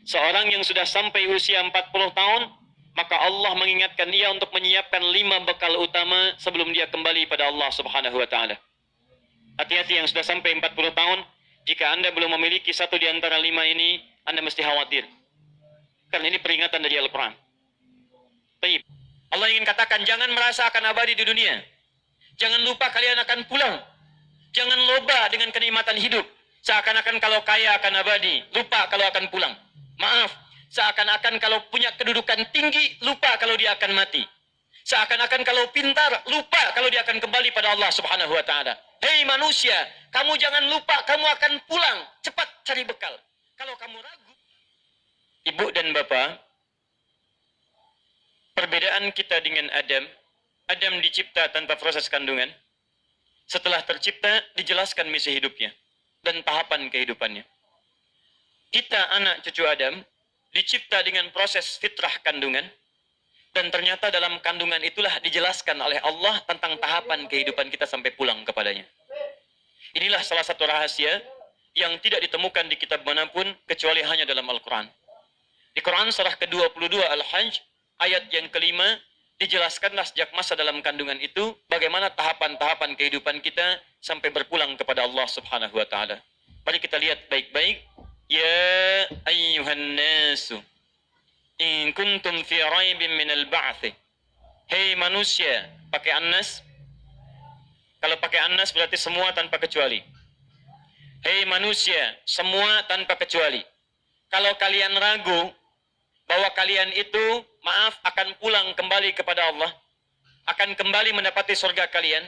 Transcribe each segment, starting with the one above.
Seorang yang sudah sampai usia 40 tahun, maka Allah mengingatkan dia untuk menyiapkan 5 bekal utama sebelum dia kembali pada Allah Subhanahu wa taala. Hati-hati yang sudah sampai 40 tahun, jika Anda belum memiliki satu di antara 5 ini, Anda mesti khawatir. Karena ini peringatan dari Al-Quran. Baik. Allah ingin katakan, jangan merasa akan abadi di dunia. Jangan lupa kalian akan pulang. Jangan loba dengan kenikmatan hidup. Seakan-akan kalau kaya akan abadi, lupa kalau akan pulang. Maaf, seakan-akan kalau punya kedudukan tinggi, lupa kalau dia akan mati. Seakan-akan kalau pintar, lupa kalau dia akan kembali pada Allah Subhanahu wa taala. Hei manusia, kamu jangan lupa kamu akan pulang. Cepat cari bekal. Kalau kamu ragu, Ibu dan Bapak, perbedaan kita dengan Adam, Adam dicipta tanpa proses kandungan. Setelah tercipta, dijelaskan misi hidupnya dan tahapan kehidupannya. Kita anak cucu Adam, dicipta dengan proses fitrah kandungan, dan ternyata dalam kandungan itulah dijelaskan oleh Allah tentang tahapan kehidupan kita sampai pulang kepadanya. Inilah salah satu rahasia yang tidak ditemukan di kitab manapun kecuali hanya dalam Al-Quran. Di Quran surah ke-22 Al-Hajj, ayat yang kelima, dijelaskanlah sejak masa dalam kandungan itu, bagaimana tahapan-tahapan kehidupan kita sampai berpulang kepada Allah Subhanahu wa ta'ala. Mari kita lihat baik-baik. Ya ayyuhan nasu, in kuntum fi raibin minal ba'thi. Hei manusia, pakai annas. Kalau pakai annas berarti semua tanpa kecuali. Hei manusia, semua tanpa kecuali. Kalau kalian ragu bahwa kalian itu, maaf, akan pulang kembali kepada Allah, akan kembali mendapati surga kalian,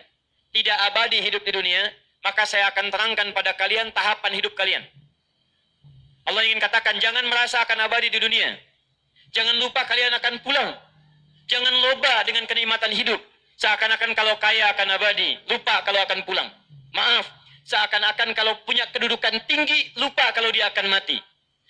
tidak abadi hidup di dunia, maka saya akan terangkan pada kalian tahapan hidup kalian. Allah ingin katakan, jangan merasa akan abadi di dunia. Jangan lupa kalian akan pulang. Jangan loba dengan kenikmatan hidup. Seakan-akan kalau kaya akan abadi, lupa kalau akan pulang. Maaf, seakan-akan kalau punya kedudukan tinggi, lupa kalau dia akan mati.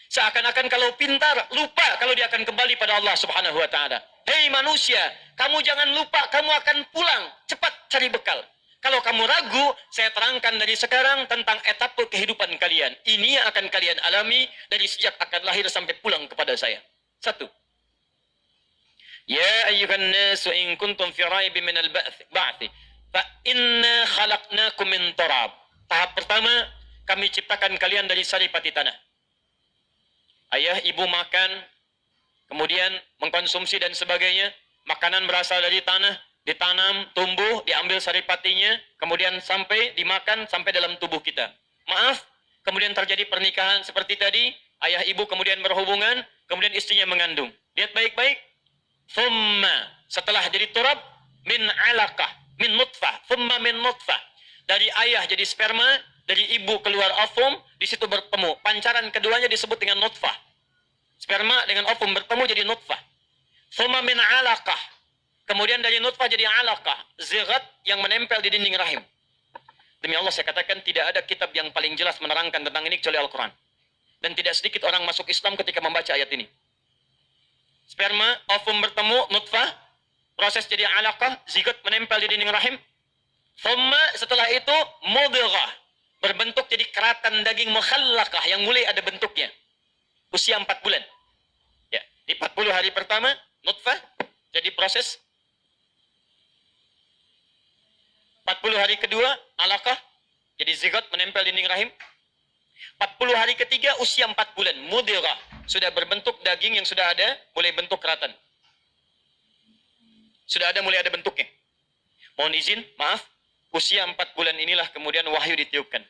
Seakan-akan kalau pintar, lupa kalau dia akan kembali pada Allah Subhanahu wa ta'ala. Hei manusia, kamu jangan lupa kamu akan pulang. Cepat cari bekal. Kalau kamu ragu, saya terangkan dari sekarang tentang etape kehidupan kalian. Ini yang akan kalian alami dari sejak akan lahir sampai pulang kepada saya. 1. Ya ayyuhan nasu in kuntum fi raibin minal ba'thi fa inna khalaqnakum min turab. Tahap pertama, kami ciptakan kalian dari saripati tanah. Ayah ibu makan, kemudian mengkonsumsi dan sebagainya. Makanan berasal dari tanah, ditanam, tumbuh, diambil saripatinya, kemudian sampai dimakan sampai dalam tubuh kita. Maaf, kemudian terjadi pernikahan seperti tadi, ayah ibu kemudian berhubungan, kemudian istrinya mengandung. Lihat baik-baik. Thumma, setelah jadi turab, min alaqah, min nutfah, thumma min nutfah. Dari ayah jadi sperma, dari ibu keluar ovum, di situ bertemu. Pancaran keduanya disebut dengan nutfah. Sperma dengan ovum bertemu jadi nutfah. Thumma min alaqah. Kemudian dari nutfah jadi alaqah, zigat yang menempel di dinding rahim. Demi Allah saya katakan tidak ada kitab yang paling jelas menerangkan tentang ini kecuali Al-Quran. Dan tidak sedikit orang masuk Islam ketika membaca ayat ini. Sperma, ovum bertemu, nutfah, proses jadi alaqah, zigat menempel di dinding rahim. Thumma setelah itu mudghah, berbentuk jadi keratan daging mukhallaqah yang mulai ada bentuknya. Usia 4 bulan. Ya, di 40 hari pertama nutfah jadi proses. 40 hari kedua alaqah jadi zigot menempel dinding rahim. 40 hari ketiga usia 4 bulan mudghah, sudah berbentuk daging yang sudah ada mulai bentuk keratan. Sudah ada mulai ada bentuknya. Mohon izin, maaf, usia 4 bulan inilah kemudian wahyu ditiupkan.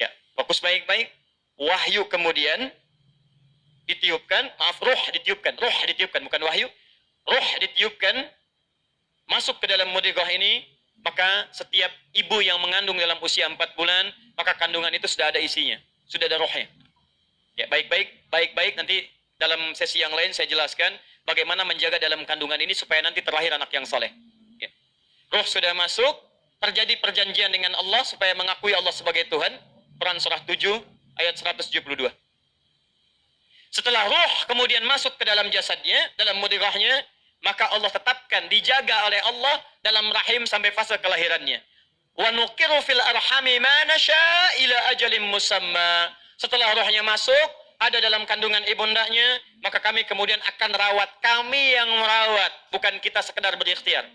Ya, fokus baik-baik. Wahyu kemudian ditiupkan, maaf, ruh ditiupkan, bukan wahyu. Ruh ditiupkan, masuk ke dalam mudghah ini, maka setiap ibu yang mengandung dalam usia 4 bulan, maka kandungan itu sudah ada isinya, sudah ada rohnya. Ya, baik-baik, nanti dalam sesi yang lain saya jelaskan bagaimana menjaga dalam kandungan ini supaya nanti terlahir anak yang soleh. Ya. Ruh sudah masuk, terjadi perjanjian dengan Allah supaya mengakui Allah sebagai Tuhan. Quran surah 7 ayat 172. Setelah ruh kemudian masuk ke dalam jasadnya, dalam mudghahnya, maka Allah tetapkan, dijaga oleh Allah dalam rahim sampai fase kelahirannya. Wa nuqiru fil arhami ma nasha ila ajalin musamma. Setelah rohnya masuk, ada dalam kandungan ibundanya, maka kami kemudian akan rawat. Kami yang merawat, bukan kita sekedar berikhtiar.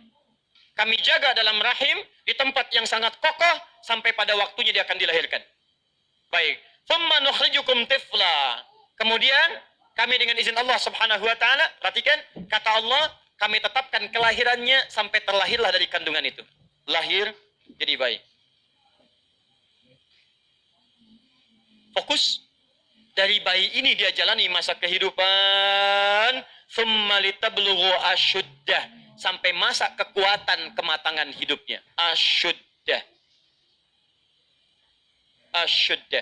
Kami jaga dalam rahim di tempat yang sangat kokoh sampai pada waktunya dia akan dilahirkan. Baik. Thumma nukhrijukum tifla. Kemudian kami dengan izin Allah Subhanahu wa taala, perhatikan kata Allah, kami tetapkan kelahirannya sampai terlahirlah dari kandungan itu. Lahir jadi bayi. Fokus dari bayi ini dia jalani masa kehidupan, thumma litablughu asyuddah, sampai masa kekuatan kematangan hidupnya. Asyuddah. Asyuddah.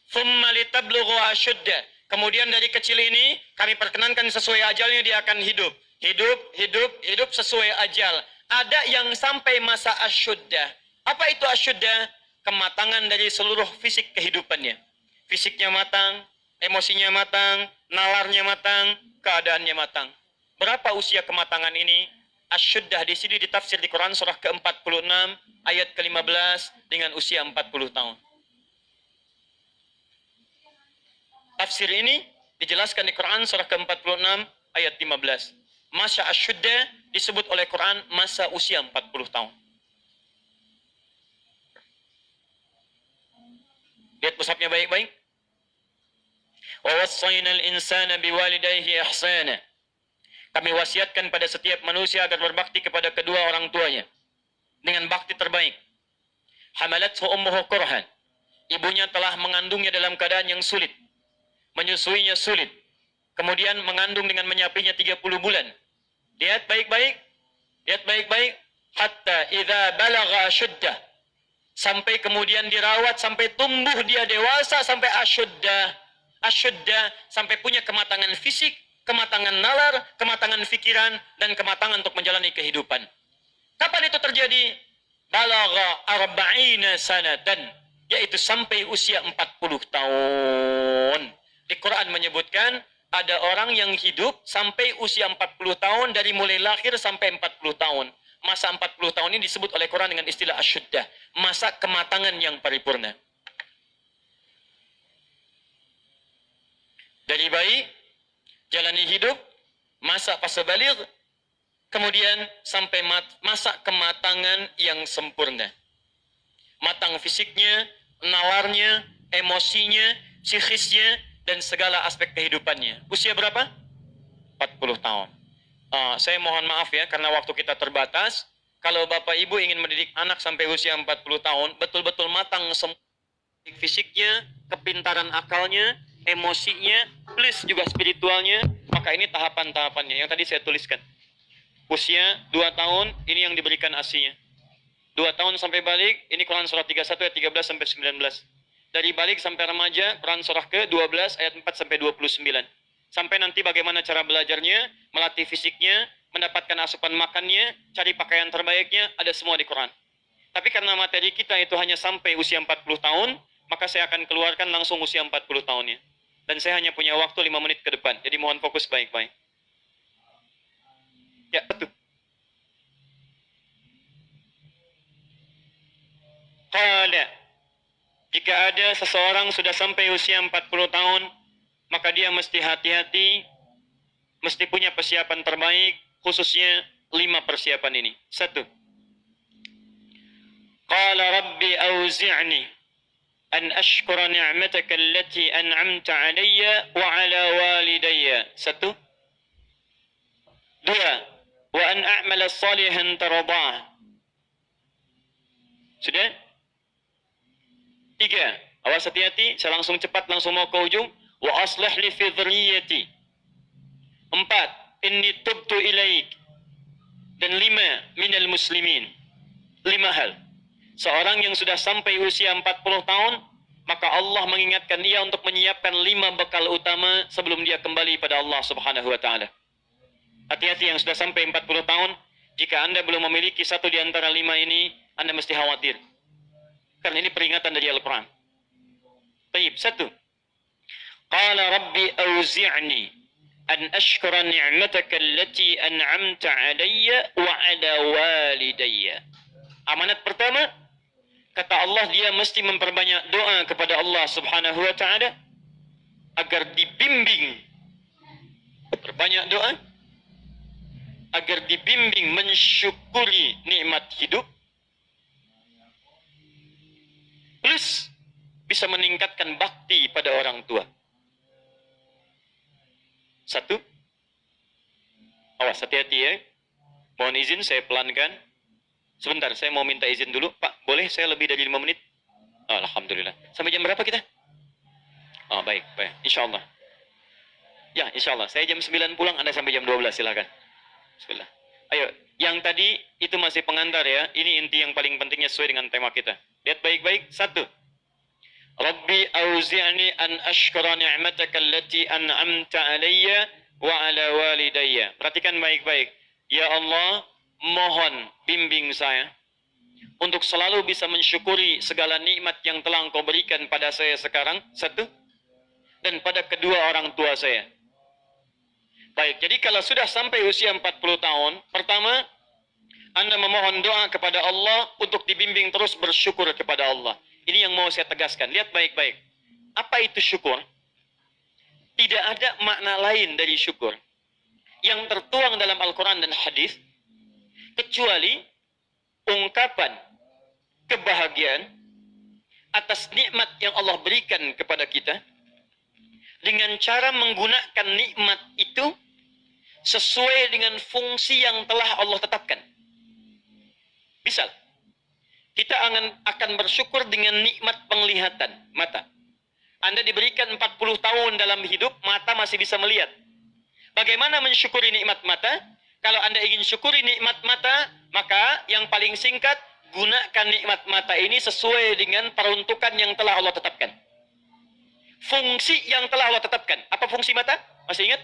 Thumma litablughu asyuddah. Kemudian dari kecil ini kami perkenankan sesuai ajalnya dia akan hidup. Hidup sesuai ajal. Ada yang sampai masa asyuddah. Apa itu asyuddah? Kematangan dari seluruh fisik kehidupannya. Fisiknya matang, emosinya matang, nalarnya matang, keadaannya matang. Berapa usia kematangan ini? Asyuddah di sini ditafsir di Quran surah ke-46 ayat ke-15 dengan usia 40 tahun. Tafsir ini dijelaskan di Quran surah ke-46 ayat 15. Masa asyuddah disebut oleh Quran masa usia 40 tahun. Lihat mushafnya baik-baik. Wa wassaynal insana biwalidayhi ihsana. Kami wasiatkan pada setiap manusia agar berbakti kepada kedua orang tuanya dengan bakti terbaik. Hamalathu ummuhu kurhan. Ibunya telah mengandungnya dalam keadaan yang sulit. Menyusuinya sulit. Kemudian mengandung dengan menyapinya 30 bulan. Lihat baik-baik. Lihat baik-baik. Hatta idza balagha asyuddah. Sampai kemudian dirawat, sampai tumbuh dia dewasa, sampai asyuddah. Asyuddah, sampai punya kematangan fisik, kematangan nalar, kematangan fikiran, dan kematangan untuk menjalani kehidupan. Kapan itu terjadi? Balagha arba'ina sanatan, yaitu sampai usia 40 tahun. Di Quran menyebutkan, ada orang yang hidup sampai usia 40 tahun, dari mulai lahir sampai 40 tahun. Masa 40 tahun ini disebut oleh Quran dengan istilah asyuddah. Masa kematangan yang paripurna. Dari bayi, jalani hidup, masa fase baligh, kemudian sampai masa kematangan yang sempurna. Matang fisiknya, nalarnya, emosinya, psikisnya, dan segala aspek kehidupannya. Usia berapa? 40 tahun. Saya mohon maaf ya, karena waktu kita terbatas. Kalau Bapak Ibu ingin mendidik anak sampai usia 40 tahun, betul-betul matang fisiknya, kepintaran akalnya, emosinya, plus juga spiritualnya, maka ini tahapan-tahapannya yang tadi saya tuliskan. Usia 2 tahun, ini yang diberikan asinya. 2 tahun sampai balik, ini Quran surah 31 ayat 13 sampai 19. Dari balik sampai remaja, Quran surah ke-12 ayat 4 sampai 29. Sampai nanti bagaimana cara belajarnya, melatih fisiknya, mendapatkan asupan makannya, cari pakaian terbaiknya, ada semua di Quran. Tapi karena materi kita itu hanya sampai usia 40 tahun, maka saya akan keluarkan langsung usia 40 tahunnya. Dan saya hanya punya waktu 5 menit ke depan, jadi mohon fokus baik-baik. Ya, betul. Qala, jika ada seseorang sudah sampai usia 40 tahun, maka dia mesti hati-hati, mesti punya persiapan terbaik, khususnya 5 persiapan ini. 1. Qala rabbi auzi'ni an ashkura ni'mataka allati an'amta 'alayya wa 'ala walidayya. 1. 2. Wa an a'mala salihan tardah. Sudah? 3. Awas hati-hati, saya langsung cepat, langsung mau ke ujung. Wa aslih li fi dhurriyyati. 4. Inni tubtu ilaik. Dan 5. Minal muslimin. 5 hal. Seorang yang sudah sampai usia 40 tahun, maka Allah mengingatkan dia untuk menyiapkan 5 bekal utama sebelum dia kembali pada Allah Subhanahu wa taala. Hati-hati yang sudah sampai 40 tahun, jika Anda belum memiliki satu di antara 5 ini, Anda mesti khawatir. Karena ini peringatan dari Al-Quran. Baik, 1. Qala rabbi auzi'ni an ashkura ni'mataka allati an'amta 'alayya wa 'ala walidayya. Amanat pertama, kata Allah dia mesti memperbanyak doa kepada Allah Subhanahu wa taala agar dibimbing, berbanyak doa agar dibimbing mensyukuri nikmat hidup, plus bisa meningkatkan bakti pada orang tua. Satu, awas hati-hati ya. Mohon izin saya pelankan. Sebentar, saya mau minta izin dulu. Pak, boleh saya lebih dari 5 menit? Oh, alhamdulillah. Sampai jam berapa kita? Oh, baik, baik. Insya Allah. Ya, insya Allah. Saya jam 9 pulang, Anda sampai jam 12, silakan. Bismillah. Ayo, yang tadi itu masih pengantar ya. Ini inti yang paling pentingnya sesuai dengan tema kita. Lihat baik-baik. Satu. Rabbi auzi'ni an ashkura ni'mataka allati an'amta alayya wa ala walidayya. Perhatikan baik-baik. Ya Allah, mohon bimbing saya untuk selalu bisa mensyukuri segala nikmat yang telah Engkau berikan pada saya sekarang. Satu. Dan pada kedua orang tua saya. Baik, jadi kalau sudah sampai usia 40 tahun, pertama, Anda memohon doa kepada Allah untuk dibimbing terus bersyukur kepada Allah. Ini yang mau saya tegaskan. Lihat baik-baik. Apa itu syukur? Tidak ada makna lain dari syukur yang tertuang dalam Al-Quran dan hadis kecuali ungkapan kebahagiaan atas nikmat yang Allah berikan kepada kita dengan cara menggunakan nikmat itu sesuai dengan fungsi yang telah Allah tetapkan. Misal, kita akan bersyukur dengan nikmat penglihatan mata. Anda diberikan 40 tahun dalam hidup, mata masih bisa melihat. Bagaimana mensyukuri nikmat mata? Kalau Anda ingin syukuri nikmat mata, maka yang paling singkat, gunakan nikmat mata ini sesuai dengan peruntukan yang telah Allah tetapkan. Fungsi yang telah Allah tetapkan. Apa fungsi mata? Masih ingat?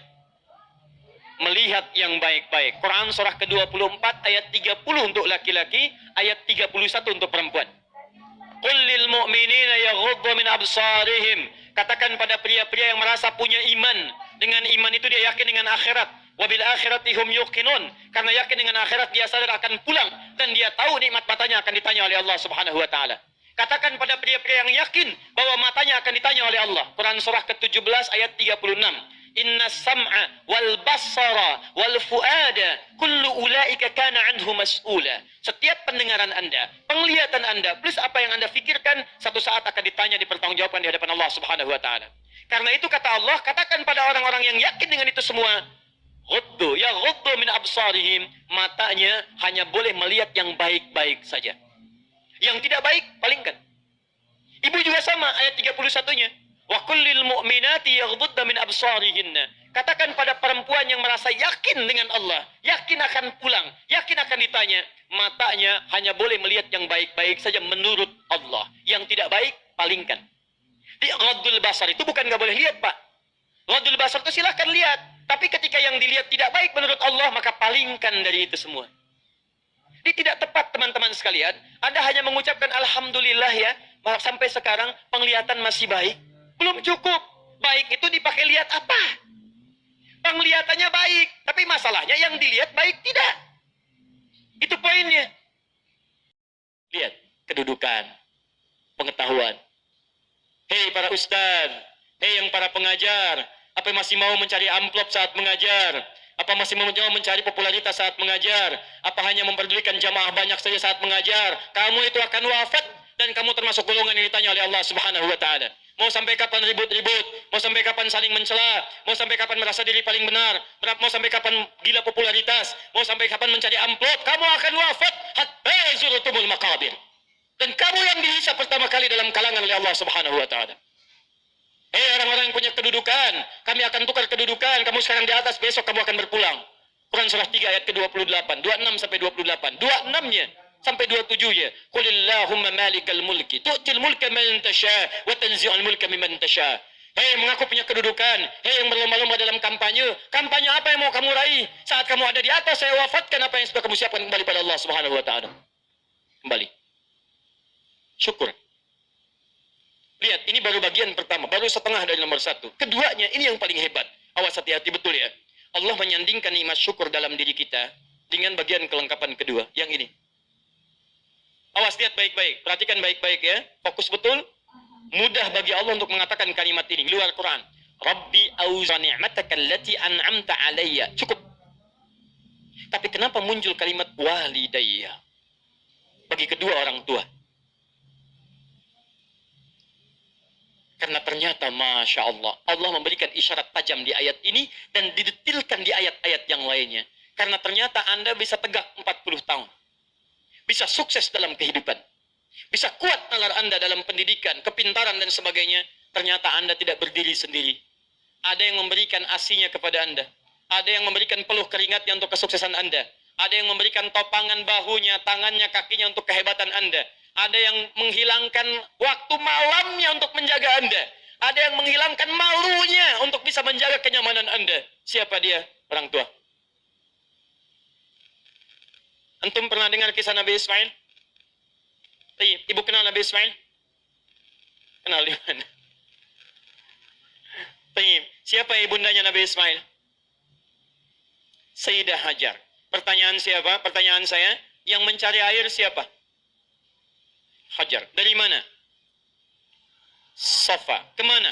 Melihat yang baik-baik. Quran surah ke-24 ayat 30 untuk laki-laki, ayat 31 untuk perempuan. Qul lil mu'minina yaghuddu min absarihim. Katakan pada pria-pria yang merasa punya iman. Dengan iman itu dia yakin dengan akhirat. Wabil akhirati hum yuqinun. Karena yakin dengan akhirat dia sadar akan pulang dan dia tahu nikmat matanya akan ditanya oleh Allah Subhanahu wa taala. Katakan pada pria-pria yang yakin bahwa matanya akan ditanya oleh Allah. Quran surah ke-17 ayat 36. Inna sam'a wal basara wal fuada kullu ulaika kana anhu mas'ula. Setiap pendengaran Anda, penglihatan Anda, plus apa yang Anda fikirkan, satu saat akan ditanya, dipertanggungjawabkan di hadapan Allah Subhanahu wa taala. Karena itu kata Allah, katakan pada orang-orang yang yakin dengan itu semua, ghuddu ya ghuddu min absarihim, matanya hanya boleh melihat yang baik-baik saja. Yang tidak baik, palingkan. Ibu juga sama, ayat 31-nya. Wa kullil mu'minati yaghdudna min absarihinna. Katakan pada perempuan yang merasa yakin dengan Allah, yakin akan pulang, yakin akan ditanya, matanya hanya boleh melihat yang baik-baik saja menurut Allah. Yang tidak baik, palingkan. Di ghaddul basar itu bukan nggak boleh lihat, Pak. Ghaddul basar itu silahkan lihat. Tapi ketika yang dilihat tidak baik menurut Allah, maka palingkan dari itu semua. Ini tidak tepat, teman-teman sekalian. Anda hanya mengucapkan Alhamdulillah ya, sampai sekarang penglihatan masih baik. Belum cukup. Baik itu dipakai lihat apa? Penglihatannya baik, tapi masalahnya yang dilihat baik tidak. Itu poinnya. Lihat kedudukan, pengetahuan. Hei para ustaz, hei yang para pengajar, apa masih mau mencari amplop saat mengajar? Apa masih mau mencari popularitas saat mengajar? Apa hanya memperdulikan jamaah banyak saja saat mengajar? Kamu itu akan wafat dan kamu termasuk golongan yang ditanya oleh Allah Subhanahu wa taala. Mau sampai kapan ribut-ribut? Mau sampai kapan saling mencela? Mau sampai kapan merasa diri paling benar? Mau sampai kapan gila popularitas? Mau sampai kapan mencari amplop? Kamu akan wafat hatta zurtumul maqabir. Dan kamu yang dihisab pertama kali dalam kalangan oleh Allah Subhanahu wa taala. Hei orang-orang yang punya kedudukan, kami akan tukar kedudukan. Kamu sekarang di atas, besok kamu akan berpulang. Quran surah 3 ayat ke-28, 26 sampai 28. 26-nya sampai 27-nya. Qulillahumma malikal mulki, tu'til mulka man tasha wa tanzi'ul mulka mimman tasha. Hei mengaku punya kedudukan, hei yang berlomba-lomba dalam kampanye. Kampanye apa yang mau kamu raih? Saat kamu ada di atas, saya wafatkan apa yang sudah kamu siapkan kembali pada Allah Subhanahu wa taala. Kembali. Syukur. Lihat, ini baru bagian pertama, baru setengah dari nomor 1. Keduanya, ini yang paling hebat. Awas hati-hati betul ya. Allah menyandingkan nikmat syukur dalam diri kita dengan bagian kelengkapan kedua, yang ini. Awas, lihat baik-baik, perhatikan baik-baik ya, fokus betul. Mudah bagi Allah untuk mengatakan kalimat ini di luar Quran. Rabbi auza ni'mataka allati an'amta alayya. Cukup. Tapi kenapa muncul kalimat walidayya? Bagi kedua orang tua. Karena ternyata Masya Allah, Allah memberikan isyarat tajam di ayat ini dan didetilkan di ayat-ayat yang lainnya. Karena ternyata Anda bisa tegak 40 tahun. Bisa sukses dalam kehidupan. Bisa kuat nalar Anda dalam pendidikan, kepintaran dan sebagainya. Ternyata Anda tidak berdiri sendiri. Ada yang memberikan asinya kepada Anda. Ada yang memberikan peluh keringatnya untuk kesuksesan Anda. Ada yang memberikan topangan bahunya, tangannya, kakinya untuk kehebatan Anda. Ada yang menghilangkan waktu malamnya untuk menjaga Anda. Ada yang menghilangkan malunya untuk bisa menjaga kenyamanan Anda. Siapa dia? Orang tua. Antum pernah dengar kisah Nabi Ismail? Ibu kenal Nabi Ismail? Kenal di mana? Siapa ibundanya Nabi Ismail? Sayyidah Hajar. Pertanyaan siapa? Pertanyaan saya, yang mencari air siapa? Hajar. Dari mana? Safa. Kemana?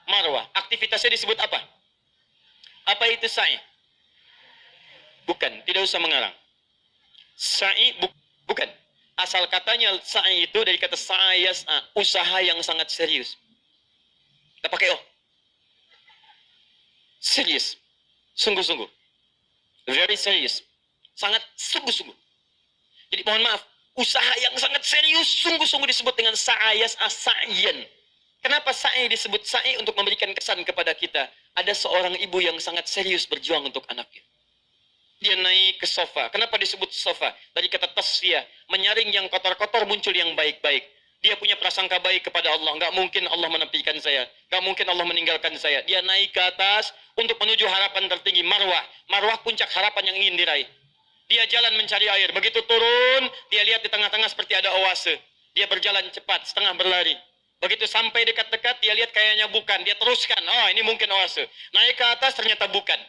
Marwah. Aktivitasnya disebut apa? Apa itu sa'i? Bukan, tidak usah mengarang. Sa'i bukan. Asal katanya sa'i itu dari kata sa'ayas'a, usaha yang sangat serius. Kita pakai serius. Sungguh-sungguh. Very serious. Sangat sungguh-sungguh. Jadi mohon maaf, usaha yang sangat serius, sungguh-sungguh disebut dengan sa'ayas as-sa'yan. Kenapa sa'i disebut sa'i? Untuk memberikan kesan kepada kita. Ada seorang ibu yang sangat serius berjuang untuk anaknya. Dia naik ke sofa. Kenapa disebut sofa? Dari kata tasfiyah. Menyaring yang kotor-kotor, muncul yang baik-baik. Dia punya prasangka baik kepada Allah. Nggak mungkin Allah menepikan saya. Nggak mungkin Allah meninggalkan saya. Dia naik ke atas untuk menuju harapan tertinggi. Marwah. Marwah puncak harapan yang ingin diraih. Dia jalan mencari air. Begitu turun, dia lihat di tengah-tengah seperti ada oase. Dia berjalan cepat, setengah berlari. Begitu sampai dekat-dekat, dia lihat kayaknya bukan. Dia teruskan. Oh, ini mungkin oase. Naik ke atas, ternyata bukan.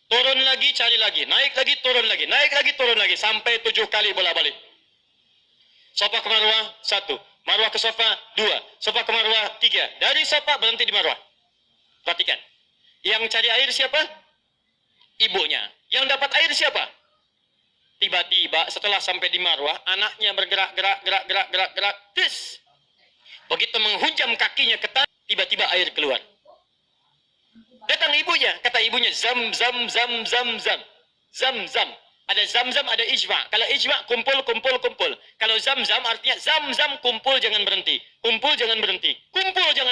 Turun lagi, cari lagi. Naik lagi, turun lagi. Naik lagi, turun lagi. Sampai 7 kali bolak-balik. Sofa ke Marwah, 1. Marwah ke sofa, 2. Sofa ke Marwah, 3. Dari sofa berhenti di Marwah. Perhatikan. Yang cari air siapa? Ibunya. Yang dapat air siapa? Tiba-tiba setelah sampai di Marwah, anaknya bergerak, gerak. Tis. Begitu menghujam kakinya ke tanah, tiba-tiba air keluar. Datang ibunya, kata ibunya, zam. Ada zam, ada ijma. Kalau ijma, kumpul. Kalau zam, artinya zam, kumpul jangan berhenti. Kumpul jangan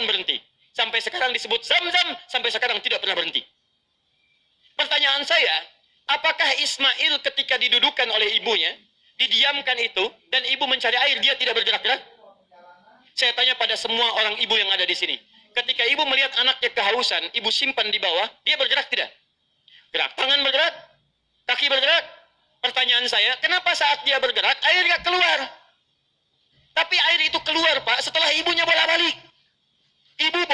berhenti. Sampai sekarang disebut zam, sampai sekarang tidak pernah berhenti. Pertanyaan saya, apakah Ismail ketika didudukan oleh ibunya, didiamkan itu, dan ibu mencari air, dia tidak bergerak-gerak? Saya tanya pada semua orang ibu yang ada di sini. Ketika ibu melihat anaknya kehausan, ibu simpan di bawah, dia bergerak tidak? Gerak. Tangan bergerak? Kaki bergerak? Pertanyaan saya, kenapa saat dia bergerak, air tidak keluar? Tapi air itu keluar, Pak, setelah ibunya bola-balik. Ibu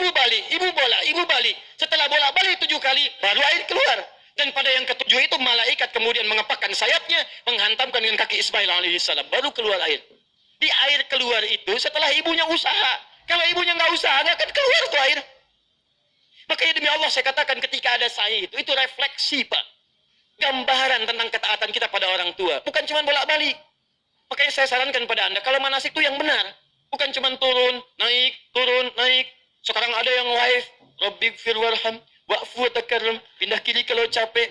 balik. Setelah bola-balik 7 kali, baru air keluar. Dan pada yang ketujuh itu, malaikat kemudian mengepakkan sayapnya, menghantamkan dengan kaki Ismail alaihissalam. Baru keluar air. Di air keluar itu setelah ibunya usaha. Kalau ibunya nggak usaha, nggak akan keluar tuh air. Makanya demi Allah saya katakan ketika ada sa'i itu refleksi, Pak. Gambaran tentang ketaatan kita pada orang tua. Bukan cuma bolak-balik. Makanya saya sarankan pada Anda, kalau manasik itu yang benar. Bukan cuma turun, naik. Sekarang ada yang live. Rabbi gfir warham, wa'fu wa takarram. Pindah kiri kalau capek.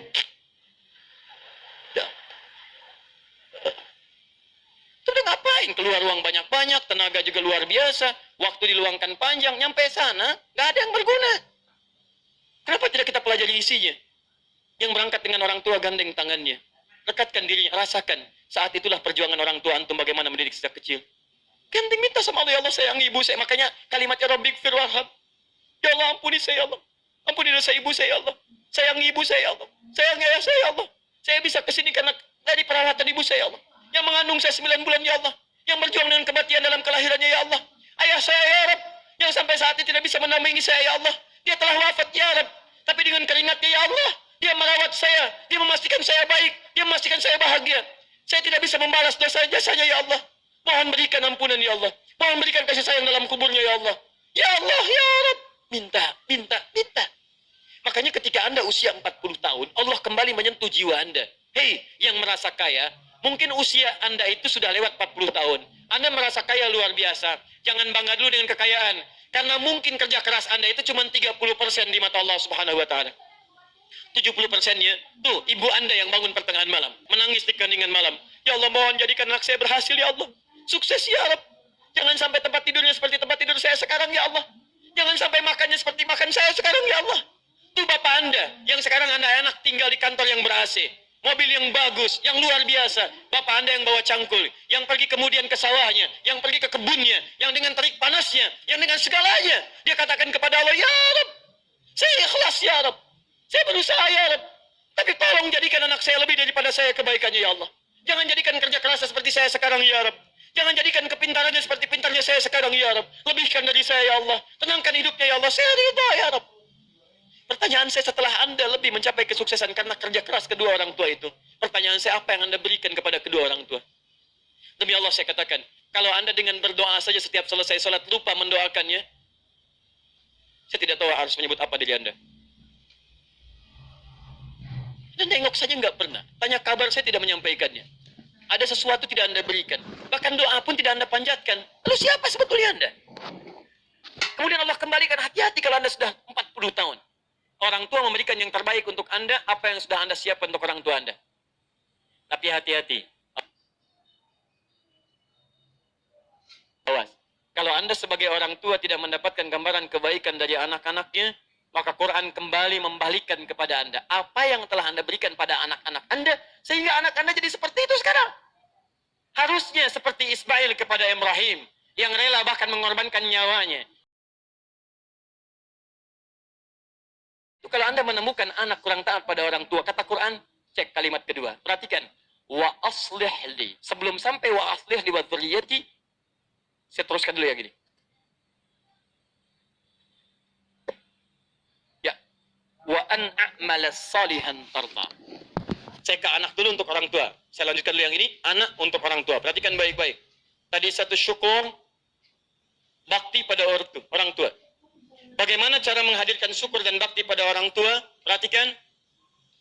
Udah ngapain? Keluar uang banyak-banyak, tenaga juga luar biasa, waktu diluangkan panjang, nyampe sana, nggak ada yang berguna. Kenapa tidak kita pelajari isinya? Yang berangkat dengan orang tua gandeng tangannya. Rekatkan dirinya, rasakan. Saat itulah perjuangan orang tua antum bagaimana mendidik sejak kecil. Gandeng minta sama Allah, ya Allah sayang ibu saya. Makanya kalimatnya Rabbi gfir warham. Ya Allah ampuni saya ya Allah. Ampuni dosa ibu saya ya Allah. Sayang ibu saya ya Allah. Sayang ayah saya ya Allah. Saya bisa kesini karena dari perawatan ibu saya ya Allah. Yang mengandung saya 9 bulan ya Allah. Yang berjuang dengan kematian dalam kelahirannya ya Allah. Ayah saya ya Rab. Yang sampai saat ini tidak bisa menampingi saya ya Allah. Dia telah wafat ya Rab. Tapi dengan keringatnya ya Allah. Dia merawat saya. Dia memastikan saya baik. Dia memastikan saya bahagia. Saya tidak bisa membalas jasa-jasanya ya Allah. Mohon berikan ampunan ya Allah. Mohon berikan kasih sayang dalam kuburnya ya Allah. Ya Allah, ya Rabb. Minta, minta, minta. Makanya ketika Anda usia 40 tahun, Allah kembali menyentuh jiwa Anda. Hei, yang merasa kaya, mungkin usia Anda itu sudah lewat 40 tahun. Anda merasa kaya luar biasa. Jangan bangga dulu dengan kekayaan. Karena mungkin kerja keras Anda itu cuma 30% di mata Allah Subhanahu wa Ta'ala. 70%-nya, tuh ibu Anda yang bangun pertengahan malam, menangis di keningan malam. Ya Allah, mohon jadikan anak saya berhasil ya Allah. Sukses ya Rabb. Jangan sampai tempat tidurnya seperti tempat tidur saya sekarang ya Allah. Jangan sampai makannya seperti makan saya sekarang ya Allah. Itu bapak Anda yang sekarang anak-anak tinggal di kantor yang ber-AC, mobil yang bagus, yang luar biasa. Bapak Anda yang bawa cangkul, yang pergi kemudian ke sawahnya, yang pergi ke kebunnya, yang dengan terik panasnya, yang dengan segalanya. Dia katakan kepada Allah, ya Rabb, saya ikhlas ya Rabb. Saya berusaha ya Rabb. Tapi tolong jadikan anak saya lebih daripada saya kebaikannya ya Allah. Jangan jadikan kerja keras seperti saya sekarang ya Rabb. Jangan jadikan kepintarannya seperti pintarnya saya sekarang ya Rabb. Lebihkan dari saya ya Allah. Tenangkan hidupnya ya Allah. Saya ridha ya Rabb. Pertanyaan saya setelah Anda lebih mencapai kesuksesan karena kerja keras kedua orang tua itu. Pertanyaan saya, apa yang Anda berikan kepada kedua orang tua? Demi Allah saya katakan, kalau Anda dengan berdoa saja setiap selesai sholat lupa mendoakannya, saya tidak tahu harus menyebut apa diri Anda. Dan nengok saja nggak pernah. Tanya kabar saya tidak menyampaikannya. Ada sesuatu tidak Anda berikan. Bahkan doa pun tidak Anda panjatkan. Lalu siapa sebetulnya Anda? Kemudian Allah kembalikan, hati-hati kalau Anda sudah 40 tahun. Orang tua memberikan yang terbaik untuk Anda, apa yang sudah Anda siapkan untuk orang tua Anda. Tapi hati-hati. Awas. Kalau Anda sebagai orang tua tidak mendapatkan gambaran kebaikan dari anak-anaknya, maka Quran kembali membalikkan kepada Anda apa yang telah Anda berikan pada anak-anak Anda, sehingga anak Anda jadi seperti itu sekarang. Harusnya seperti Ismail kepada Ibrahim, yang rela bahkan mengorbankan nyawanya. Itu kalau Anda menemukan anak kurang taat pada orang tua, kata Quran, cek kalimat kedua. Perhatikan. Wa aslih li. Sebelum sampai wa aslih li wa dzurriyyati, saya teruskan dulu yang gini. Wa an a'mala salihan tarda. Saya ke anak dulu untuk orang tua. Saya lanjutkan dulu yang ini, anak untuk orang tua. Perhatikan baik-baik. Tadi satu syukur, bakti pada orang tua. Bagaimana cara menghadirkan syukur dan bakti pada orang tua? Perhatikan.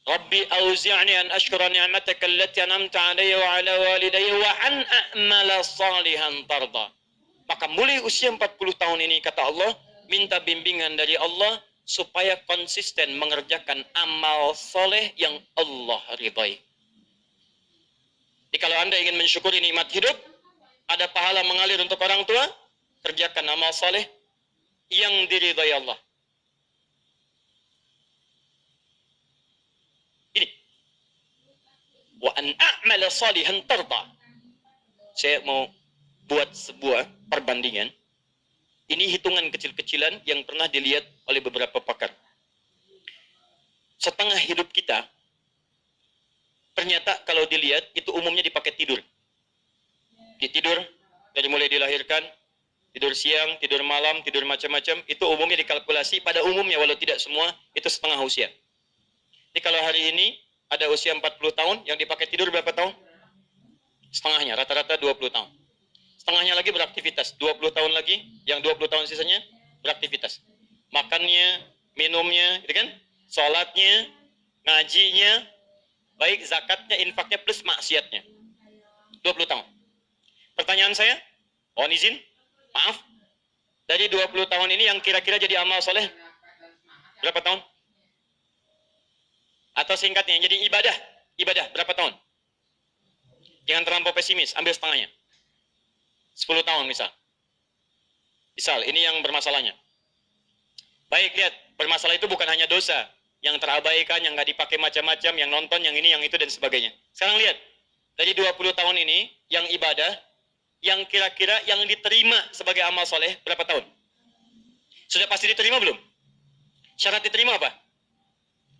Rabbi auzi'ni an ashkura ni'mataka allati an'amta 'alayya wa 'ala walidayya wa an a'mala salihan tarda. Maka mulai usia 40 tahun ini, kata Allah, minta bimbingan dari Allah supaya konsisten mengerjakan amal soleh yang Allah ridhai. Jadi kalau Anda ingin mensyukuri nikmat hidup, ada pahala mengalir untuk orang tua, kerjakan amal soleh yang diridhai Allah. Ini. Wa an a'mala salihan tarda. Saya mau buat sebuah perbandingan. Ini hitungan kecil-kecilan yang pernah dilihat oleh beberapa pakar. Setengah hidup kita, ternyata kalau dilihat, itu umumnya dipakai tidur. Tidur, dari mulai dilahirkan, tidur siang, tidur malam, tidur macam-macam, itu umumnya dikalkulasi, pada umumnya, walau tidak semua, itu setengah usia. Jadi kalau hari ini, ada usia 40 tahun, yang dipakai tidur berapa tahun? Setengahnya, rata-rata 20 tahun. Setengahnya lagi beraktivitas, 20 tahun lagi, yang 20 tahun sisanya beraktivitas. Makannya, minumnya, gitu kan? Sholatnya, ngajinya, baik zakatnya, infaknya, plus maksiatnya. 20 tahun. Pertanyaan saya, mohon izin, maaf, dari 20 tahun ini yang kira-kira jadi amal soleh, berapa tahun? Atau singkatnya, yang jadi ibadah, berapa tahun? Jangan terlampau pesimis, ambil setengahnya. 10 tahun misal. Misal, ini yang bermasalahnya. Baik, lihat, bermasalah itu bukan hanya dosa, yang terabaikan, yang nggak dipakai macam-macam, yang nonton, yang ini, yang itu, dan sebagainya. Sekarang lihat, dari 20 tahun ini, yang ibadah, yang kira-kira yang diterima sebagai amal soleh, berapa tahun? Sudah pasti diterima belum? Syarat diterima apa?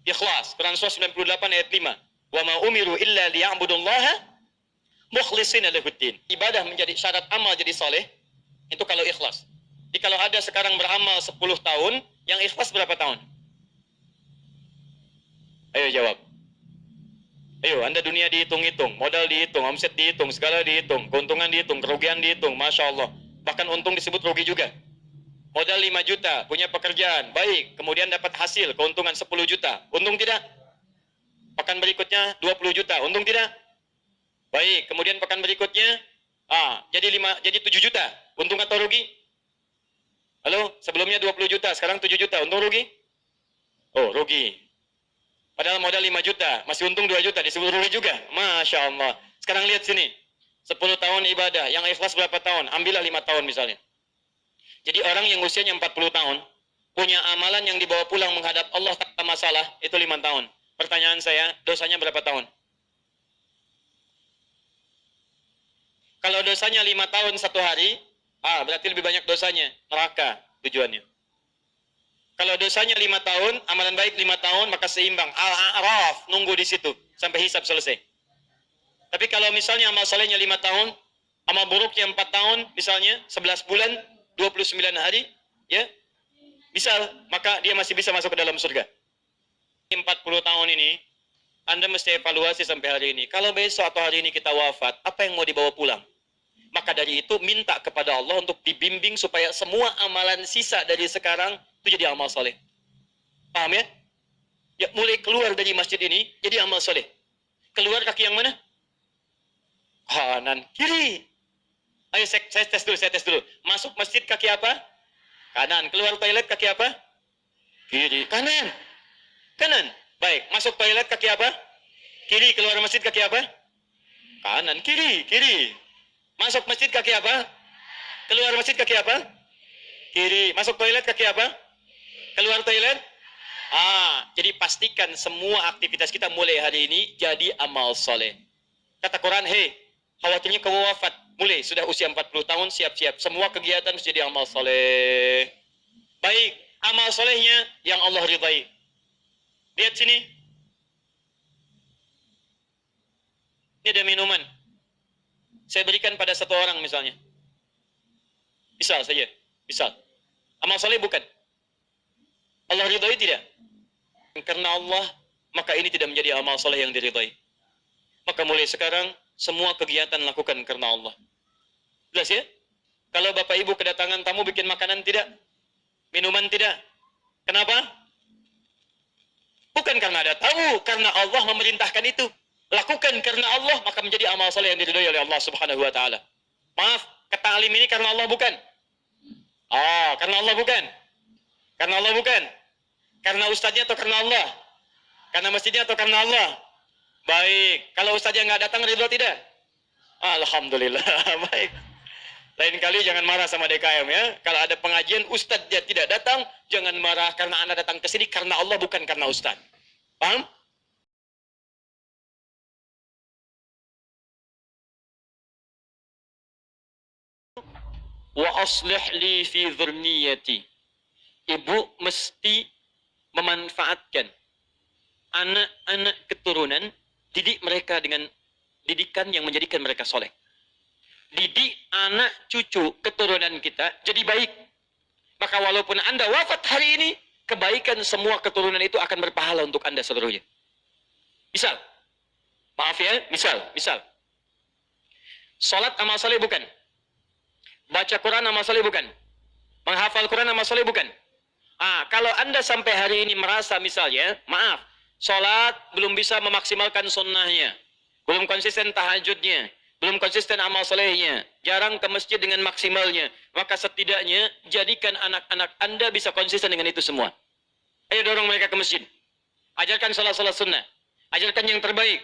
Ikhlas, Quran Surah 98 ayat 5. Wa ma umiru illa liya'budullaha mukhlishina lahuddin. Ibadah menjadi syarat amal jadi soleh, itu kalau ikhlas. Jadi kalau ada sekarang beramal 10 tahun, yang ikhlas berapa tahun? Ayo jawab. Ayo, Anda dunia dihitung-hitung, modal dihitung, omset dihitung, segala dihitung, keuntungan dihitung, kerugian dihitung, Masya Allah. Bahkan untung disebut rugi juga. Modal 5 juta, punya pekerjaan, baik, kemudian dapat hasil, keuntungan 10 juta, untung tidak? Pekan berikutnya 20 juta, untung tidak? Baik, kemudian pekan berikutnya, jadi 7 juta, untung atau rugi? Halo, sebelumnya 20 juta, sekarang 7 juta, untung rugi? Oh, rugi. Padahal modal 5 juta, masih untung 2 juta, disebut rugi juga. Masya Allah. Sekarang lihat sini. 10 tahun ibadah, yang ikhlas berapa tahun? Ambillah 5 tahun misalnya. Jadi orang yang usianya 40 tahun, punya amalan yang dibawa pulang menghadap Allah tanpa masalah, itu 5 tahun. Pertanyaan saya, dosanya berapa tahun? Kalau dosanya 5 tahun 1 hari, berarti lebih banyak dosanya. Neraka tujuannya. Kalau dosanya 5 tahun, amalan baik 5 tahun, maka seimbang. Al-A'raf, nunggu di situ sampai hisab selesai. Tapi kalau misalnya amal solehnya 5 tahun, amal buruknya 4 tahun, misalnya 11 bulan, 29 hari, ya, misal, maka dia masih bisa masuk ke dalam surga. 40 tahun ini, Anda mesti evaluasi sampai hari ini. Kalau besok atau hari ini kita wafat, apa yang mau dibawa pulang? Maka dari itu, minta kepada Allah untuk dibimbing supaya semua amalan sisa dari sekarang itu jadi amal soleh. Paham ya? Ya, mulai keluar dari masjid ini, jadi amal soleh. Keluar kaki yang mana? Kanan, kiri. Ayo saya tes dulu. Masuk masjid kaki apa? Kanan. Keluar toilet kaki apa? Kiri. Kanan. Kanan. Baik, masuk toilet kaki apa? Kiri. Keluar masjid kaki apa? Kanan. Kiri. Kiri. Masuk masjid kaki apa? Keluar masjid kaki apa? Kiri. Masuk toilet kaki apa? Keluar toilet? Jadi pastikan semua aktivitas kita mulai hari ini jadi amal soleh. Kata Quran, hei, khawatirnya kamu wafat. Mulai, sudah usia 40 tahun, siap-siap. Semua kegiatan menjadi amal soleh. Baik, amal solehnya yang Allah ridhai. Lihat sini. Ini ada minuman. Saya berikan pada satu orang misalnya. Misal saja. Misal. Amal soleh bukan. Allah ridhai tidak? Karena Allah, maka ini tidak menjadi amal soleh yang diridhai. Maka mulai sekarang, semua kegiatan lakukan karena Allah. Jelas ya? Kalau Bapak Ibu kedatangan tamu bikin makanan tidak? Minuman tidak? Kenapa? Bukan karena ada tamu, karena Allah memerintahkan itu. Lakukan karena Allah, maka menjadi amal soleh yang diridhai oleh Allah Subhanahu wa taala. Maaf, ketalim ini karena Allah bukan? Karena Allah bukan? Karena Allah bukan? Karena ustadznya atau karena Allah? Karena masjidnya atau karena Allah? Baik. Kalau ustadznya nggak datang, ridho tidak? Alhamdulillah. Baik. Lain kali jangan marah sama DKM ya. Kalau ada pengajian, ustadz dia tidak datang, jangan marah karena Anda datang ke sini karena Allah bukan karena ustadz. Paham? Wa aslih li fi dzurniyyati. Ibu mesti memanfaatkan anak-anak keturunan, didik mereka dengan didikan yang menjadikan mereka soleh. Didik anak cucu keturunan kita jadi baik. Maka walaupun Anda wafat hari ini, kebaikan semua keturunan itu akan berpahala untuk Anda seluruhnya. Misal, maaf ya, misal. Salat amal soleh bukan? Baca Quran amal soleh bukan? Menghafal Quran amal soleh bukan? Kalau Anda sampai hari ini merasa misalnya, maaf, sholat belum bisa memaksimalkan sunnahnya, belum konsisten tahajudnya, belum konsisten amal solehnya, jarang ke masjid dengan maksimalnya, maka setidaknya jadikan anak-anak Anda bisa konsisten dengan itu semua. Ayo dorong mereka ke masjid. Ajarkan sholat-sholat sunnah. Ajarkan yang terbaik.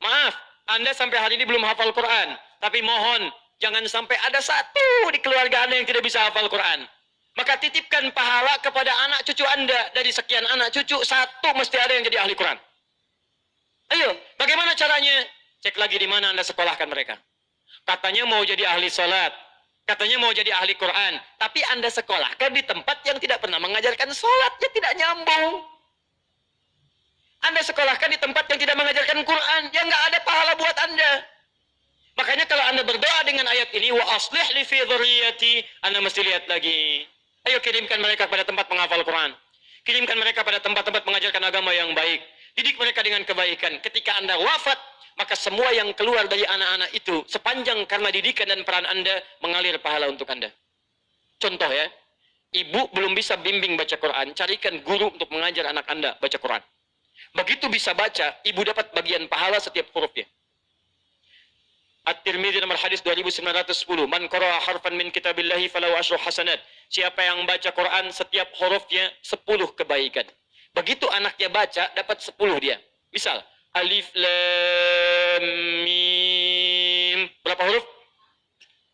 Maaf, Anda sampai hari ini belum hafal Quran, tapi mohon, jangan sampai ada satu di keluarga Anda yang tidak bisa hafal Quran. Maka titipkan pahala kepada anak cucu Anda. Dari sekian anak cucu, satu mesti ada yang jadi ahli Quran. Ayo, bagaimana caranya? Cek lagi di mana Anda sekolahkan mereka. Katanya mau jadi ahli sholat. Katanya mau jadi ahli Quran. Tapi Anda sekolahkan di tempat yang tidak pernah mengajarkan sholat. Ya tidak nyambung. Anda sekolahkan di tempat yang tidak mengajarkan Quran. Ya nggak ada pahala buat Anda. Makanya kalau Anda berdoa dengan ayat ini, wa aslih li fi dzurriyyati, Anda mesti lihat lagi. Ayo kirimkan mereka pada tempat menghafal Quran. Kirimkan mereka pada tempat-tempat mengajarkan agama yang baik. Didik mereka dengan kebaikan. Ketika Anda wafat, maka semua yang keluar dari anak-anak itu sepanjang karena didikan dan peran Anda mengalir pahala untuk Anda. Contoh ya, ibu belum bisa bimbing baca Quran, carikan guru untuk mengajar anak Anda baca Quran. Begitu bisa baca, ibu dapat bagian pahala setiap hurufnya. At-Tirmidzi nomor hadis 2910, man qara'a harfan min kitabillahi falahu asyru hasanat. Siapa yang baca Quran setiap hurufnya 10 kebaikan. Begitu anaknya baca, dapat 10 dia. Misal, alif lam mim. Berapa huruf?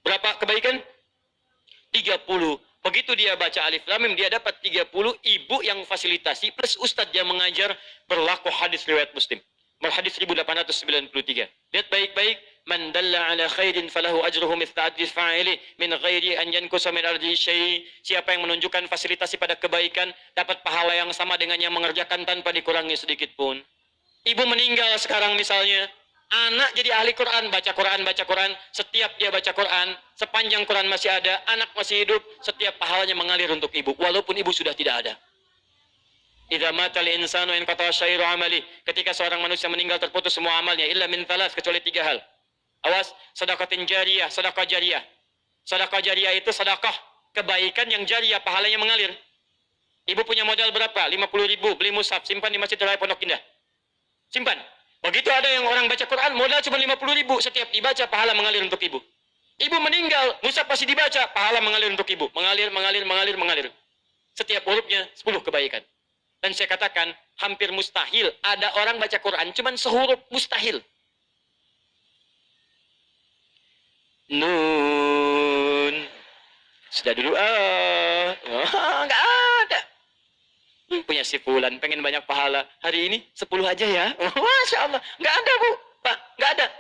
Berapa kebaikan? 30. Begitu dia baca alif lam mim, dia dapat 30. Ibu yang fasilitasi plus ustadz yang mengajar, berlaku hadis riwayat Muslim. Hadis 1893. Lihat baik-baik. Man dalla ala khairin falahu ajruhu mithla ajri fa'ili min ghairi an yankusa min ardi syai'. Siapa yang menunjukkan fasilitasi pada kebaikan dapat pahala yang sama dengan yang mengerjakan tanpa dikurangi sedikit pun. Ibu meninggal sekarang misalnya, anak jadi ahli Quran, baca Quran, setiap dia baca Quran, sepanjang Quran masih ada, anak masih hidup, setiap pahalanya mengalir untuk ibu walaupun ibu sudah tidak ada. Idza matal insanu in qata syairu amali. Ketika seorang manusia meninggal terputus semua amalnya illa min thalas, kecuali 3 hal. Awas, sedekatin jariyah, sedekah jariyah. Sedekah jariyah itu sedekah kebaikan yang jariyah, pahalanya mengalir. Ibu punya modal berapa? 50.000, beli mushaf, simpan di Masjid Raya Pondok Indah. Simpan. Begitu ada yang orang baca Quran, modal cuma 50.000, setiap dibaca pahala mengalir untuk ibu. Ibu meninggal, mushaf pasti dibaca, pahala mengalir untuk ibu. Mengalir. Setiap hurufnya 10 kebaikan. Dan saya katakan, hampir mustahil ada orang baca Quran cuma sehuruf, mustahil. Nun. Sudah dulu, nggak ada. Punya si Fulan, pengen banyak pahala. Hari ini 10 aja ya. Masya Allah. Nggak ada, Bu. Pak, nggak ada.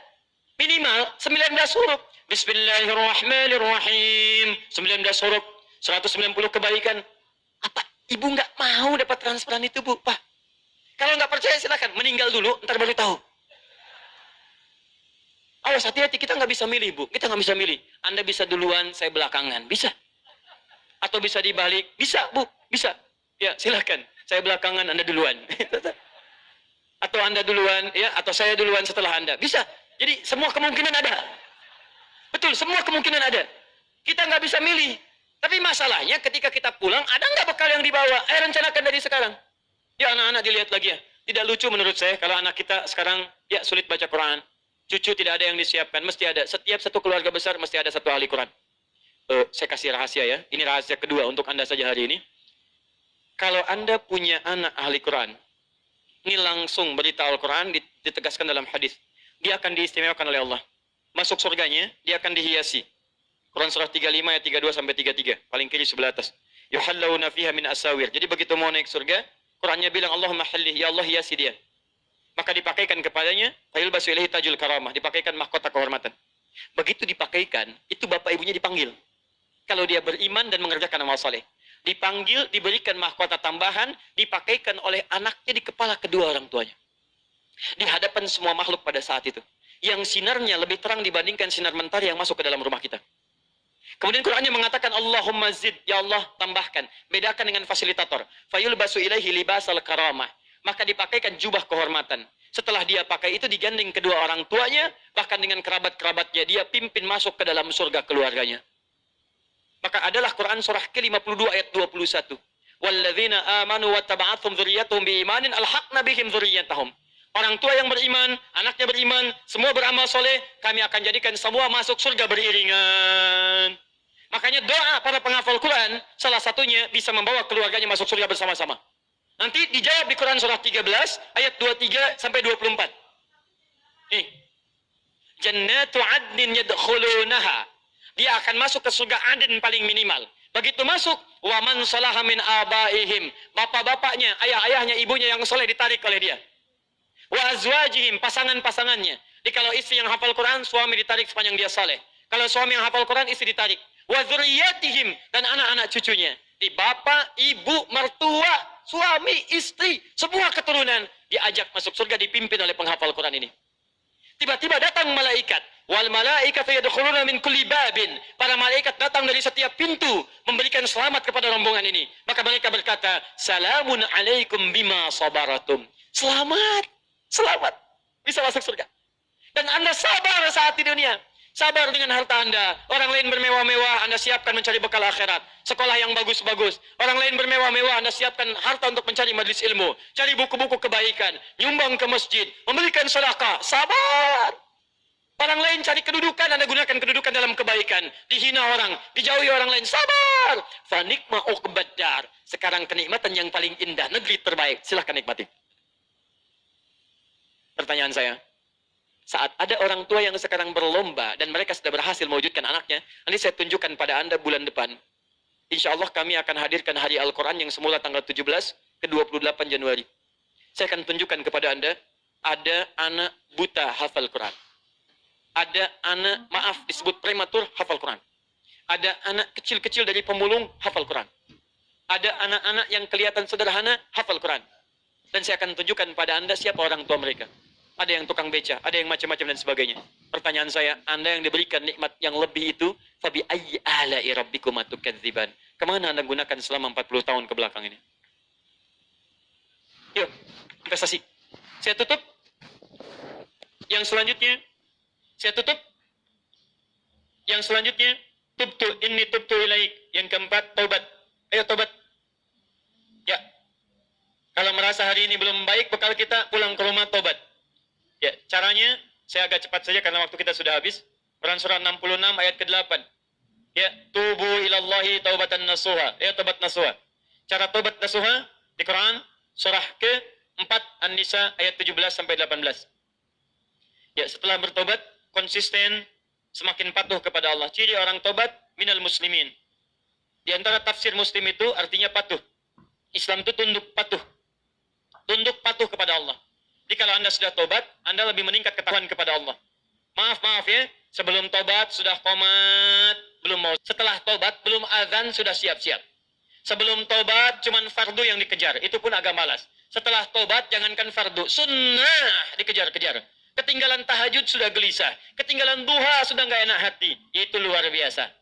Minimal 19 huruf. Bismillahirrahmanirrahim. 19 huruf. 190 kebaikan. Apa ibu nggak mau dapat transferan itu, Bu? Pak, kalau nggak percaya silakan. Meninggal dulu, ntar baru tahu. Awas, hati-hati, kita nggak bisa milih, Bu. Kita nggak bisa milih. Anda bisa duluan, saya belakangan. Bisa. Atau bisa dibalik. Bisa, Bu. Bisa. Ya, silakan. Saya belakangan, Anda duluan. Atau Anda duluan, ya, atau saya duluan setelah Anda. Bisa. Jadi, semua kemungkinan ada. Betul, semua kemungkinan ada. Kita nggak bisa milih. Tapi masalahnya ketika kita pulang, ada nggak bekal yang dibawa? Ayo rencanakan dari sekarang. Ya, anak-anak dilihat lagi ya. Tidak lucu menurut saya kalau anak kita sekarang, ya, sulit baca Quran. Cucu tidak ada yang disiapkan, mesti ada. Setiap satu keluarga besar mesti ada satu ahli Quran. Saya kasih rahasia ya. Ini rahasia kedua untuk Anda saja hari ini. Kalau Anda punya anak ahli Quran, ini langsung berita Al-Quran ditegaskan dalam hadis. Dia akan diistimewakan oleh Allah. Masuk surganya, dia akan dihiasi. Quran surah 35 ayat 32 sampai 33. Paling kiri sebelah atas. Yuhallawna fiha min asawir. Jadi begitu mau naik surga, Qurannya bilang Allahumma hallih, ya Allah hiasi dia. Maka dipakaikan kepadanya, fayulbasu ilaihi tajul karamah, dipakaikan mahkota kehormatan. Begitu dipakaikan, itu bapak ibunya dipanggil. Kalau dia beriman dan mengerjakan amal saleh, dipanggil, diberikan mahkota tambahan, dipakaikan oleh anaknya di kepala kedua orang tuanya. Di hadapan semua makhluk pada saat itu. Yang sinarnya lebih terang dibandingkan sinar mentari yang masuk ke dalam rumah kita. Kemudian Qurannya mengatakan Allahumma zid, ya Allah tambahkan. Bedakan dengan fasilitator. Fayulbasu ilaihi libasal karamah. Maka dipakaikan jubah kehormatan. Setelah dia pakai itu digandeng kedua orang tuanya, bahkan dengan kerabat-kerabatnya, dia pimpin masuk ke dalam surga keluarganya. Maka adalah Quran surah ke-52 ayat 21. Walladzina amanu wattaba'athum dzurriyyatuhum biimanin alhaqna bihim dzurriyyatahum. Orang tua yang beriman, anaknya beriman, semua beramal soleh, kami akan jadikan semua masuk surga beriringan. Makanya doa para penghafal Quran, salah satunya bisa membawa keluarganya masuk surga bersama-sama. Nanti dijawab di Quran surah 13 ayat 23 sampai 24. Nih. Jannatu adnin yadkhulunaha. Dia akan masuk ke surga Aden paling minimal. Begitu masuk, wa man salaha min abaihim. Bapak-bapaknya, ayah-ayahnya, ibunya yang soleh ditarik oleh dia. Wa azwajihim, pasangan-pasangannya. Jadi kalau istri yang hafal Quran, suami ditarik sepanjang dia saleh. Kalau suami yang hafal Quran, istri ditarik. Wa dzurriyyatihim, dan anak-anak cucunya. Di bapak, ibu, mertua, suami, istri, semua keturunan diajak masuk surga dipimpin oleh penghafal Quran ini. Tiba-tiba datang malaikat. Wal malaikatu yadkhuluna min kulli babin. Para malaikat datang dari setiap pintu memberikan selamat kepada rombongan ini. Maka mereka berkata, "Salamun alaikum bima sabaratum." selamat, selamat. Bisa masuk surga. Dan Anda sabar saat di dunia. Sabar dengan harta Anda. Orang lain bermewah-mewah, Anda siapkan mencari bekal akhirat. Sekolah yang bagus-bagus. Orang lain bermewah-mewah, Anda siapkan harta untuk mencari majlis ilmu. Cari buku-buku kebaikan. Nyumbang ke masjid. Memberikan sedekah. Sabar. Orang lain cari kedudukan, Anda gunakan kedudukan dalam kebaikan. Dihina orang, dijauhi orang lain. Sabar. Fanikma uqbaddar. Sekarang kenikmatan yang paling indah. Negeri terbaik. Silahkan nikmati. Pertanyaan saya. Saat ada orang tua yang sekarang berlomba dan mereka sudah berhasil mewujudkan anaknya, nanti saya tunjukkan pada Anda bulan depan. Insya Allah kami akan hadirkan hari Al-Quran yang semula tanggal 17 ke 28 Januari. Saya akan tunjukkan kepada Anda, ada anak buta hafal Quran. Ada anak, maaf disebut prematur hafal Quran. Ada anak kecil-kecil dari pemulung hafal Quran. Ada anak-anak yang kelihatan sederhana hafal Quran. Dan saya akan tunjukkan pada Anda siapa orang tua mereka. Ada yang tukang beca, ada yang macam-macam dan sebagainya. Pertanyaan saya, Anda yang diberikan nikmat yang lebih itu, fabi ayyi ala'i rabbikuma tukadziban. Kemana Anda gunakan selama 40 tahun ke belakang ini? Yuk, investasi. Saya tutup. Yang selanjutnya, saya tutup. Yang selanjutnya, tubtu ilaik. Yang keempat, taubat. Ayo taubat. Ya. Kalau merasa hari ini belum baik, bekal kita pulang ke rumah taubat. Ya, caranya saya agak cepat saja karena waktu kita sudah habis. Quran surah 66 ayat ke-8. Ya, tubu ilallahi taubatan nasuha. Ya, taubat nasuha. Cara taubat nasuha di Quran surah ke-4 An-Nisa ayat 17 sampai 18. Ya, setelah bertobat konsisten, semakin patuh kepada Allah. Ciri orang tobat minal muslimin. Di antara tafsir muslim itu artinya patuh. Islam itu tunduk patuh. Tunduk patuh kepada Allah. Jadi kalau Anda sudah tobat, Anda lebih meningkat ketakwaan kepada Allah. Maaf ya, sebelum tobat sudah qomat, belum mau. Setelah tobat, belum azan sudah siap-siap. Sebelum tobat, cuman fardu yang dikejar. Itu pun agak malas. Setelah tobat, jangankan fardu, sunnah dikejar-kejar. Ketinggalan tahajud sudah gelisah. Ketinggalan duha sudah nggak enak hati. Itu luar biasa.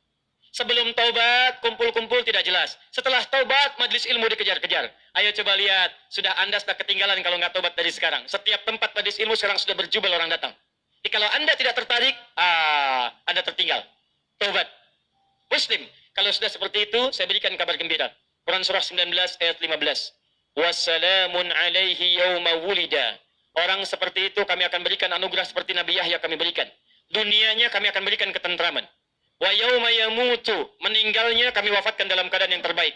Sebelum taubat, kumpul-kumpul tidak jelas. Setelah taubat, majlis ilmu dikejar-kejar. Ayo coba lihat, sudah Anda sudah ketinggalan kalau nggak taubat dari sekarang. Setiap tempat majlis ilmu sekarang sudah berjubel orang datang. Jadi kalau Anda tidak tertarik, Anda tertinggal. Taubat. Muslim, kalau sudah seperti itu, saya berikan kabar gembira. Quran surah 19 ayat 15. Wassalamun alaihi yawma wulida. Orang seperti itu kami akan berikan anugerah seperti Nabi Yahya kami berikan. Dunianya kami akan berikan ketentraman. Wa yauma yamutu, meninggalnya kami wafatkan dalam keadaan yang terbaik.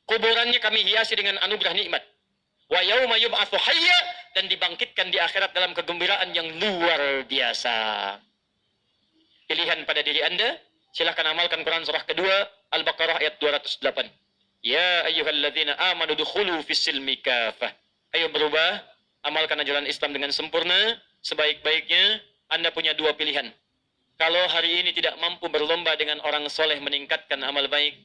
Kuburannya kami hiasi dengan anugerah nikmat. Wa yauma yub'atsu hayya, dan dibangkitkan di akhirat dalam kegembiraan yang luar biasa. Pilihan pada diri Anda, silakan amalkan Quran surah kedua Al-Baqarah ayat 208. Ya ayyuhalladzina amanu dukhulu fis-silmi kafah. Ayo berubah, amalkan ajaran Islam dengan sempurna, sebaik-baiknya. Anda punya dua pilihan. Kalau hari ini tidak mampu berlomba dengan orang soleh meningkatkan amal baik,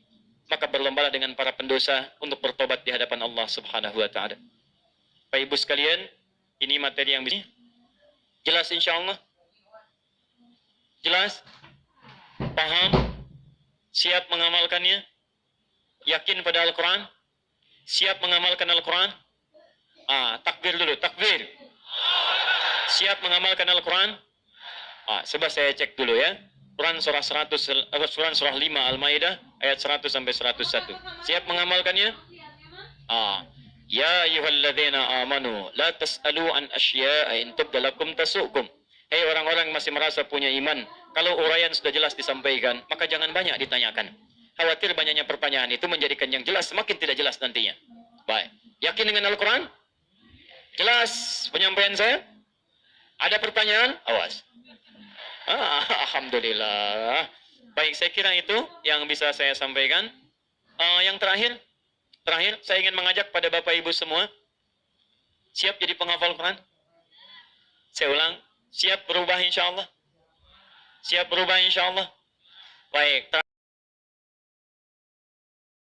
maka berlombalah dengan para pendosa untuk bertobat di hadapan Allah Subhanahu wa Ta'ala. Bapak Ibu sekalian, ini materi yang bisa. Jelas insya Allah? Jelas? Paham? Siap mengamalkannya? Yakin pada Al-Quran? Siap mengamalkan Al-Quran? Takbir dulu, takbir. Siap mengamalkan Al-Quran? Coba saya cek dulu ya. Quran surah 5 Al-Maidah ayat 100 sampai 101. Siap mengamalkannya? Ya ayyuhalladzina amanu la tas'alu an asya'a in tubda lakum tasu'kum. Hei orang-orang masih merasa punya iman, kalau uraian sudah jelas disampaikan, maka jangan banyak ditanyakan. Khawatir banyaknya pertanyaan itu menjadikan yang jelas semakin tidak jelas nantinya. Baik. Yakin dengan Al-Quran? Jelas penyampaian saya? Ada pertanyaan? Awas. Alhamdulillah. Baik, saya kira itu yang bisa saya sampaikan. Yang terakhir, saya ingin mengajak pada Bapak Ibu semua, siap jadi penghafal Quran? Saya ulang, siap berubah insya Allah? Siap berubah insya Allah? Baik.